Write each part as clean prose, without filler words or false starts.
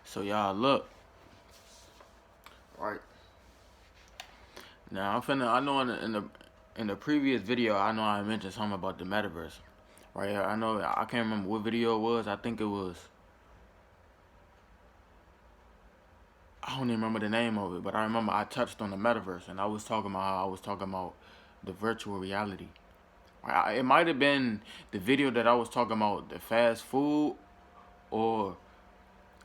So y'all look, right now. I know in the previous video, I know I mentioned something about the metaverse. Right? I know I can't remember what video it was. I think it was. I don't even remember the name of it, but I remember I touched on the metaverse, and I was talking about how I was talking about the virtual reality. It might have been the video that I was talking about the fast food, or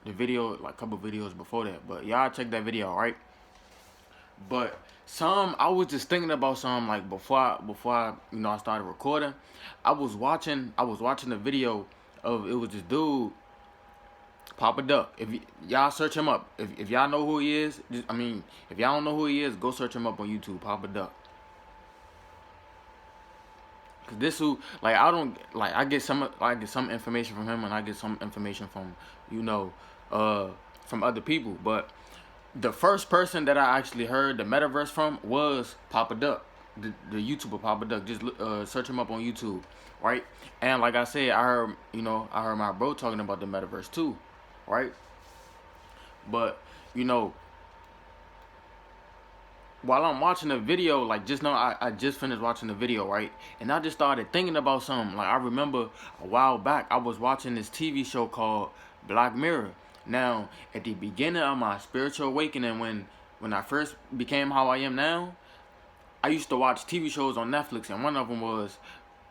the video, like a couple videos before that. But y'all check that video, right? But I was just thinking about some, like before I I started recording. I was watching the video of, it was this dude, Papa Duck. If y'all search him up, if y'all know who he is, if y'all don't know who he is, go search him up on YouTube, Papa Duck. Cause this who, like, I don't, like, I get some information from him, and I get some information from from other people. But the first person that I actually heard the metaverse from was Papa Duck, the YouTuber Papa Duck. Just search him up on YouTube, right? And like I said, I heard my bro talking about the metaverse too, right? But while I'm watching the video, like, just now, I just finished watching the video, right? And I just started thinking about something. Like, I remember a while back, I was watching this TV show called Black Mirror. Now, at the beginning of my spiritual awakening, when I first became how I am now, I used to watch TV shows on Netflix, and one of them was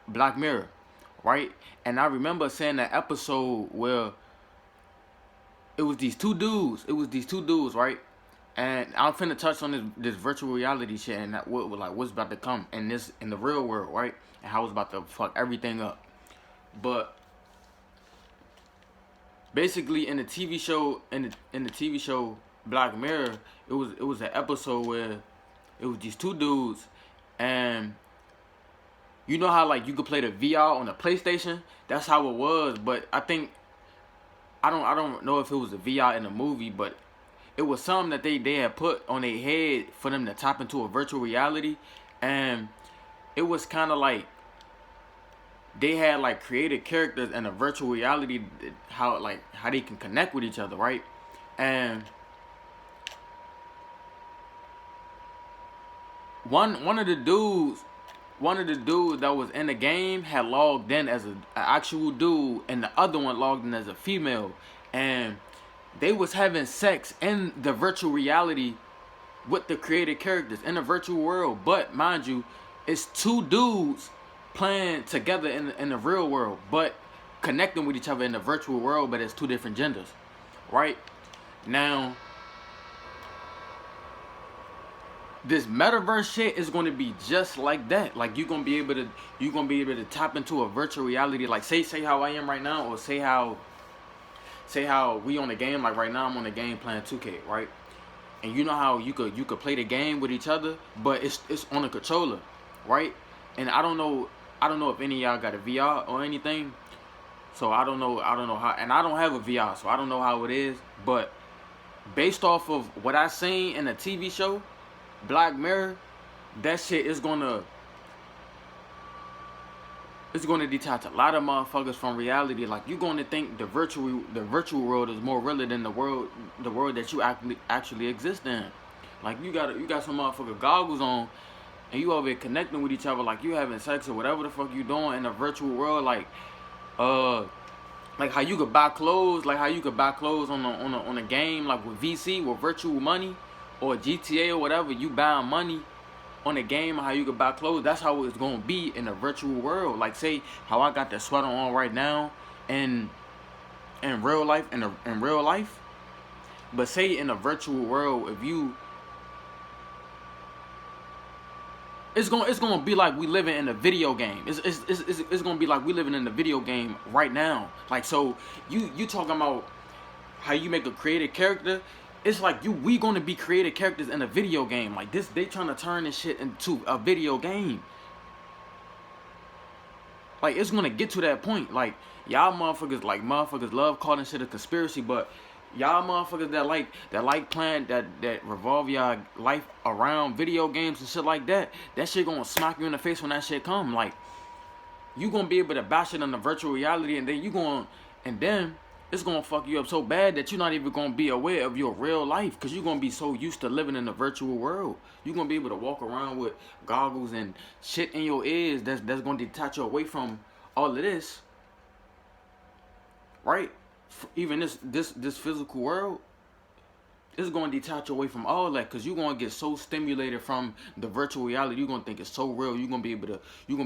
Black Mirror, right? And I remember seeing that episode where it was these two dudes, right? And I'm finna touch on this virtual reality shit, and what's about to come in the real world, right? And how it's about to fuck everything up. But basically, in the TV show Black Mirror, it was an episode where it was these two dudes, and you know how, like, you could play the VR on the PlayStation? That's how it was. But I don't know if it was a VR in the movie, but it was something that they had put on their head for them to tap into a virtual reality. And it was kind of like they had, like, created characters in a virtual reality, how they can connect with each other, right? And one of the dudes that was in the game had logged in as an actual dude, and the other one logged in as a female, and they was having sex in the virtual reality with the created characters in the virtual world. But mind you, it's two dudes playing together in the real world, but connecting with each other in the virtual world, but it's two different genders, right? Now, this metaverse shit is going to be just like that. Like, you're gonna be able to tap into a virtual reality. Like, say how I am right now, or say how we on the game. Like, right now I'm on the game playing 2K, right? And you know how you could play the game with each other, but it's on a controller, right? And I don't know if any of y'all got a VR or anything. So I don't know how, and I don't have a VR, so I don't know how it is. But based off of what I seen in the TV show Black Mirror, that shit is gonna detach a lot of motherfuckers from reality. Like, you're gonna think the virtual world is more realer than the world that you actually exist in. Like, you got some motherfucker goggles on, and you over here connecting with each other, like you having sex or whatever the fuck you doing in the virtual world. Like how you could buy clothes, on a game, like with VC, with virtual money, or GTA or whatever. You buying money on a game, how you could buy clothes. That's how it's gonna be in the virtual world. Like, say how I got that sweater on right now in real life, but say in a virtual world, it's gonna be like we living in a video game. It's gonna be like we living in a video game right now. Like, so you talking about how you make a created character. It's like we gonna be created characters in a video game. Like, this, they trying to turn this shit into a video game. Like, it's gonna get to that point. Like, y'all motherfuckers love calling shit a conspiracy, but y'all motherfuckers that like playing, that revolve y'all life around video games and shit like that, that shit gonna smack you in the face when that shit come. Like, you gonna be able to bash it on the virtual reality, and then it's gonna fuck you up so bad that you're not even gonna be aware of your real life, because you're gonna be so used to living in the virtual world. You're gonna be able to walk around with goggles and shit in your ears that's gonna detach you away from all of this, right? Even this physical world, it's going to detach you away from all that, because you're going to get so stimulated from the virtual reality. You're going to think it's so real. You're going to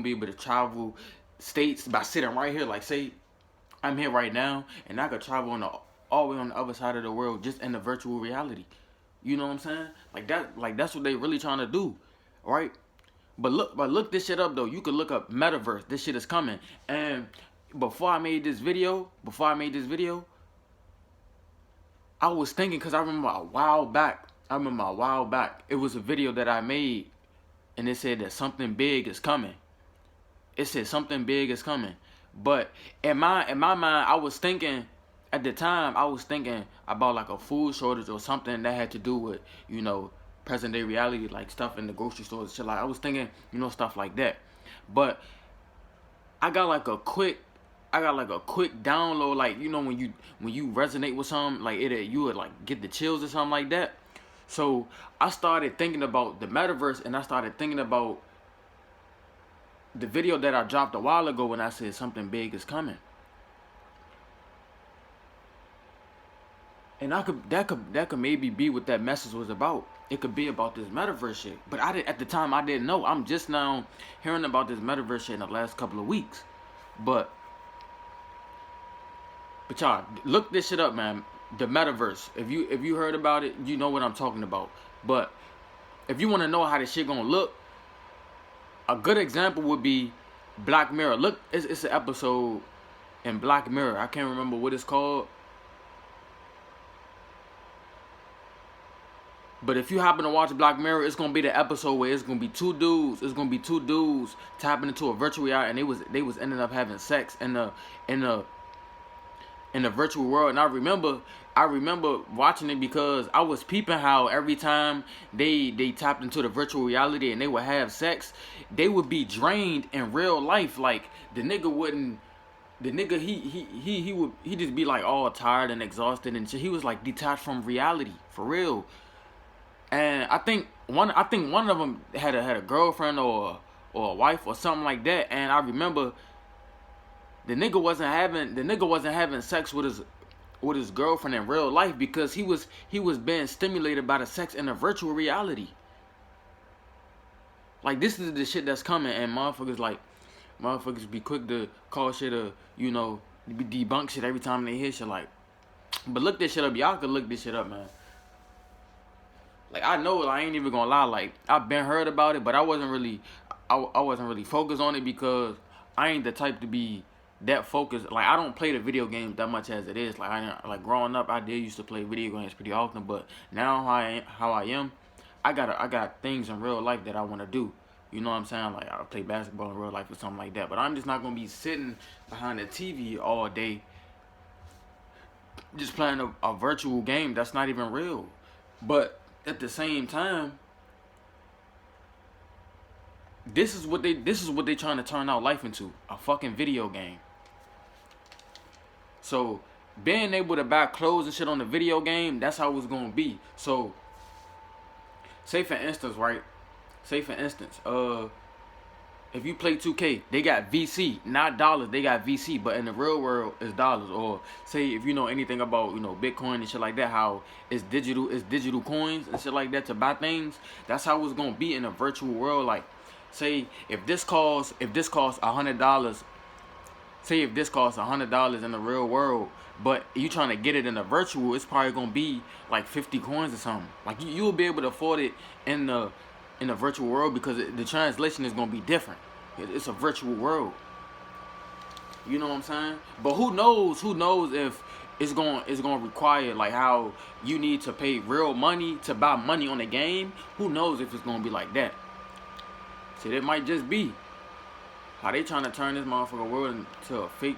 be able to travel states by sitting right here. Like, say I'm here right now and I could travel all the way on the other side of the world just in the virtual reality. You know what I'm saying? Like that's what they really trying to do, right? But look this shit up though. You could look up Metaverse. This shit is coming. And before I made this video, I was thinking, because I remember a while back, it was a video that I made, and it said that something big is coming. It said something big is coming. But in my mind, I was thinking, at the time, I was thinking about like a food shortage or something that had to do with, present day reality, like stuff in the grocery stores and shit. Like, I was thinking, stuff like that. But I got like a quick download, like, when you resonate with something, like you would like get the chills or something like that. So I started thinking about the metaverse, and I started thinking about the video that I dropped a while ago when I said something big is coming. And that could maybe be what that message was about. It could be about this metaverse shit. But at the time I didn't know. I'm just now hearing about this metaverse shit in the last couple of weeks. But y'all, look this shit up, man. The metaverse. If you heard about it, you know what I'm talking about. But if you want to know how this shit gonna look, a good example would be Black Mirror. Look, it's an episode in Black Mirror. I can't remember what it's called. But if you happen to watch Black Mirror, it's gonna be the episode where it's gonna be two dudes. It's gonna be two dudes tapping into a virtual reality, and they was ending up having sex in the virtual world. And I remember watching it, because I was peeping how every time they tapped into the virtual reality and they would have sex, they would be drained in real life. Like, the nigga he just be like all tired and exhausted and shit. He was like detached from reality for real. And I think one of them had a girlfriend or a wife or something like that. And I remember the nigga wasn't having sex with his girlfriend in real life, because he was being stimulated by the sex in a virtual reality. Like, this is the shit that's coming, and motherfuckers be quick to call shit debunk shit every time they hear shit. Like, but look this shit up. Y'all could look this shit up, man. Like, I know, I ain't even gonna lie, like, I've been heard about it, but I wasn't really focused on it, because I ain't the type to be that focused. Like, I don't play the video games that much as it is. Like growing up, I did used to play video games pretty often, but now how I am, I got things in real life that I want to do. You know what I'm saying? Like, I play basketball in real life or something like that. But I'm just not gonna be sitting behind the TV all day, just playing a virtual game that's not even real. But at the same time, this is what they trying to turn our life into, a fucking video game. So being able to buy clothes and shit on the video game, that's how it's gonna be. So say for instance, if you play 2K, they got VC, not dollars, they got VC, but in the real world it's dollars. Or say, if you know anything about, Bitcoin and shit like that, how it's digital coins and shit like that to buy things. That's how it's gonna be in a virtual world. Like, say if this costs $100, say if this costs $100 in the real world, but you trying to get it in the virtual, it's probably gonna be like 50 coins or something. Like, you'll be able to afford it in the virtual world, because the translation is gonna be different. It's a virtual world. You know what I'm saying? But who knows if it's gonna require, like, how you need to pay real money to buy money on the game. Who knows if it's gonna be like that? See, it might just be how they trying to turn this motherfucker world into a fake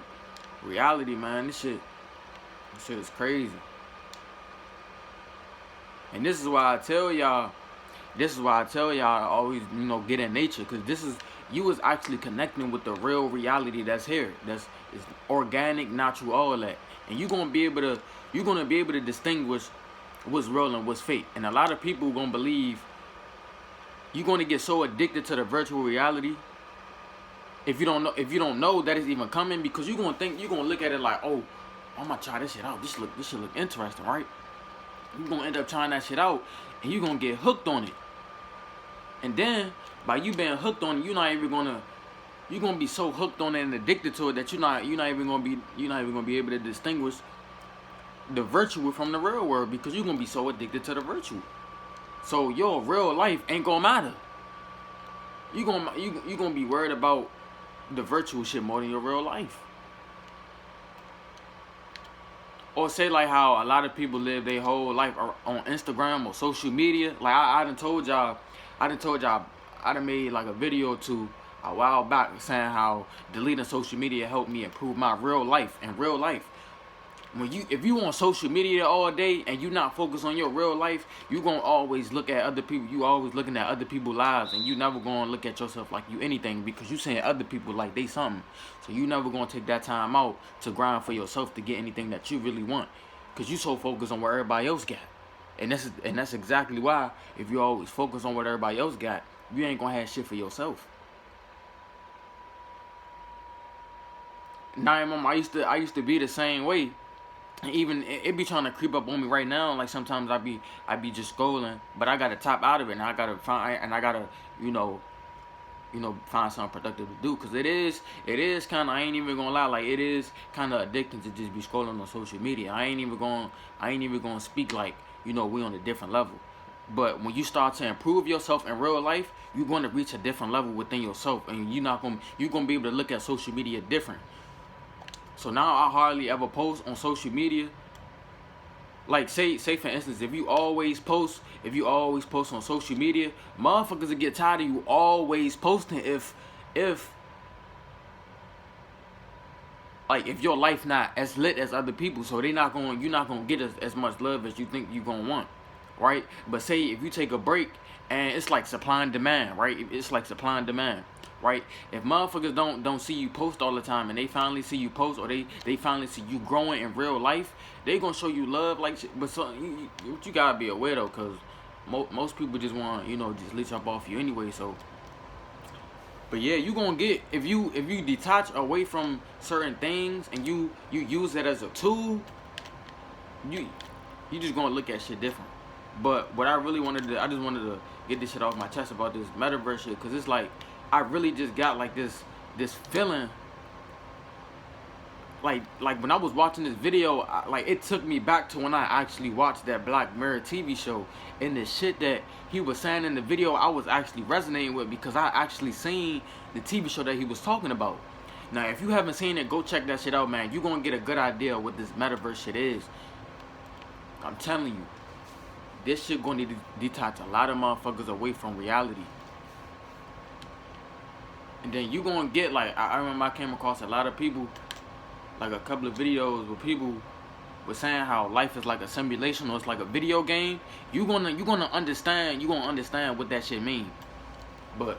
reality, man. This shit is crazy. And this is why I tell y'all to always, get in nature, because you was actually connecting with the real reality that's here. It's organic, natural, all that. and you're gonna be able to distinguish what's real and what's fake. And a lot of people gonna believe you're gonna get so addicted to the virtual reality if you don't know that it's even coming, because you're gonna look at it like, oh, I'm gonna try this shit out. This should look interesting, right? You're gonna end up trying that shit out, and you're gonna get hooked on it. And then by you being hooked on it, you're gonna be so hooked on it and addicted to it that you're not even gonna be able to distinguish the virtual from the real world, because you're gonna be so addicted to the virtual. So your real life ain't gonna matter. You gonna be worried about the virtual shit more than your real life. Or say like how a lot of people live their whole life on Instagram or social media. Like I done told y'all, I done made like a video to a while back saying how deleting social media helped me improve my real life. In real life, if you on social media all day and you not focused on your real life, you gonna always look at other people. You always looking at other people's lives, and you never gonna look at yourself like you anything, because you saying other people like they something. So you never gonna take that time out to grind for yourself to get anything that you really want, because you so focused on what everybody else got. And that's exactly why, if you always focus on what everybody else got, you ain't gonna have shit for yourself. Now, I used to be the same way. And even it be trying to creep up on me right now. Like sometimes I be just scrolling, but I gotta top out of it, and I gotta find something productive to do, because it is kind of, I ain't even gonna lie, like it is kind of addicting to just be scrolling on social media. I ain't even gonna speak like, we on a different level. But when you start to improve yourself in real life, you're going to reach a different level within yourself, and you're gonna be able to look at social media different. So now I hardly ever post on social media. Like say for instance, if you always post on social media, motherfuckers will get tired of you always posting if your life not as lit as other people. So you're not gonna get as much love as you think you're gonna want, right? But say if you take a break, and it's like supply and demand, right? It's like supply and demand. Right? If motherfuckers don't see you post all the time, and they finally see you post, or they finally see you growing in real life, they gonna show you love like shit. But you gotta be aware though, cause most people just want just leech up off you anyway. So, but yeah, you gonna get, if you detach away from certain things and you use it as a tool, you just gonna look at shit different. But what I really I just wanted to get this shit off my chest about this metaverse shit, cause it's like, I really just got like this feeling, like when I was watching this video, like it took me back to when I actually watched that Black Mirror TV show, and the shit that he was saying in the video I was actually resonating with, because I actually seen the TV show that he was talking about. Now if you haven't seen it, go check that shit out, man. You're gonna get a good idea of what this metaverse shit is. I'm telling you, this shit gonna detach a lot of motherfuckers away from reality. And then you gonna get, like, I remember I came across a lot of people, like a couple of videos where people were saying how life is like a simulation, or it's like a video game. You gonna understand what that shit mean. But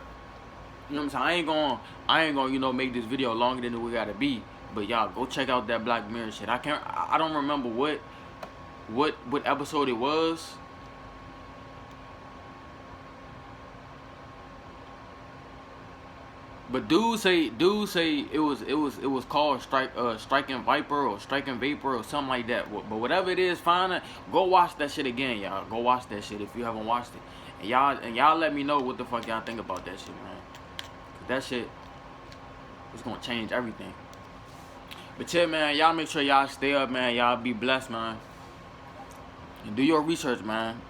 you know what I'm saying? I ain't gonna make this video longer than it gotta be. But y'all go check out that Black Mirror shit. I don't remember what episode it was. But dude say it was called Striking Viper or Striking Vapor or something like that. But whatever it is, find it. Go watch that shit again, y'all. Go watch that shit if you haven't watched it. And y'all let me know what the fuck y'all think about that shit, man. 'Cause that shit is gonna change everything. But yeah, man, y'all make sure y'all stay up, man. Y'all be blessed, man. And do your research, man.